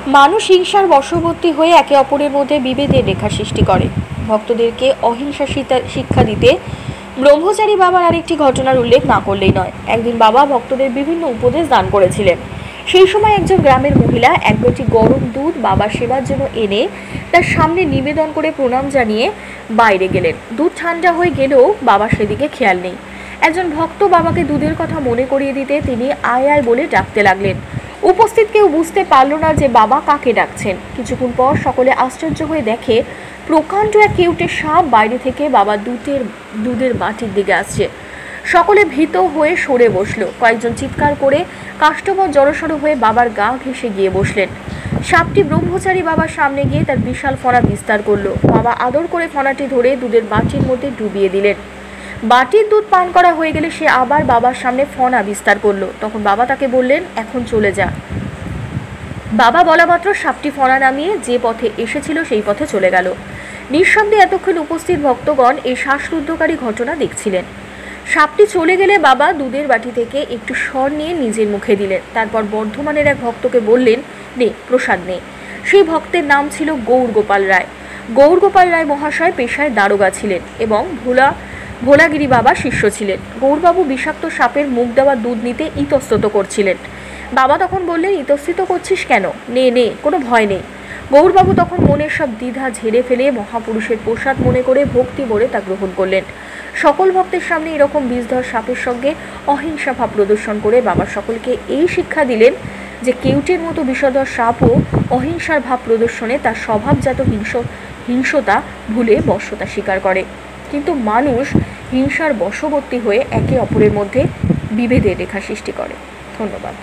মানুষ হিংসার বশবর্তী হয়ে একে অপরের মধ্যে বিভেদের রেখা সৃষ্টি করে। ভক্তদেরকে অহিংসা শিক্ষা দিতে ব্রহ্মচারী বাবার আরেকটি ঘটনার উল্লেখ না করলেই নয়। একদিন বাবা ভক্তদের বিভিন্ন উপদেশ দান করেছিলেন। সেই সময় একজন গ্রামের মহিলা এক বাটি গরম দুধ বাবার সেবার জন্য এনে তার সামনে নিবেদন করে প্রণাম জানিয়ে বাইরে গেলেন। দুধ ঠান্ডা হয়ে গেলেও বাবার সেদিকে খেয়াল নেই। একজন ভক্ত বাবাকে দুধের কথা মনে করিয়ে দিতে তিনি আয় আয় বলে ডাকতে লাগলেন। উপস্থিত কেউ বুঝতে পারল না যে বাবা কাকে ডাকছেন। কিছুক্ষণ পর সকলে আশ্চর্য হয়ে দেখে প্রকাণ্ড এক কেউটে সাপ বাইরে থেকে বাবা দুধের বাটির দিকে আসছে। সকলে ভীত হয়ে সরে বসলো। কয়েকজন চিৎকার করে কাষ্ঠবৎ জড়সড় হয়ে বাবার গা ঘেঁষে গিয়ে বসলেন। সাপটি ব্রহ্মচারী বাবার সামনে গিয়ে তার বিশাল ফণা বিস্তার করলো। বাবা আদর করে ফণাটি ধরে দুধের বাটির মধ্যে ডুবিয়ে দিলেন। বাটির দুধ পান করা হয়ে গেলে সে আবার বাবার সামনে ফণা বিস্তার করলো। তখন বাবা তাকে বললেন, এখন চলে যা। বাবা বলা মাত্র সাপটি ফণা নামিয়ে যে পথে এসেছিল সেই পথে চলে গেল। নিঃশব্দে এতক্ষণ উপস্থিত ভক্তগণ এই শ্বাসরুদ্ধকারী ঘটনা দেখছিলেন। সাপটি চলে গেলে বাবা দুধের বাটি থেকে একটু সর নিয়ে নিজের মুখে দিলেন। তারপর বর্ধমানের এক ভক্তকে বললেন, নে প্রসাদ নে। সেই ভক্তের নাম ছিল গৌরগোপাল রায়। গৌরগোপাল রায় মহাশয় পেশায় দারোগা ছিলেন এবং ভোলাগিরি বাবা শিষ্য ছিলেন। গৌরবাবু বিষাক্ত সাপের মুখ দেওয়া দুধ নিতে ইতস্তত করছিলেন। বাবা তখন বললেন, ইতস্তত করছিস কেন? নে নে, কোনো ভয় নেই। গৌরবাবু তখন মনের সব দ্বিধা ঝেড়ে ফেলে মহাপুরুষের প্রসাদ মনে করে ভক্তি ভরে তা গ্রহণ করলেন। সকল ভক্তের সামনে এরকম বিষধর সাপের সঙ্গে অহিংসা ভাব প্রদর্শন করে বাবা সকলকে এই শিক্ষা দিলেন যে কেউটের মতো বিষধর সাপও অহিংসার ভাব প্রদর্শনে তার স্বভাবজাত হিংসতা ভুলে বশ্যতা স্বীকার করে। কিন্তু মানুষ হিংসার বশবর্তী হয়ে একে অপরের মধ্যে বিভেদের রেখা সৃষ্টি করে। ধন্যবাদ।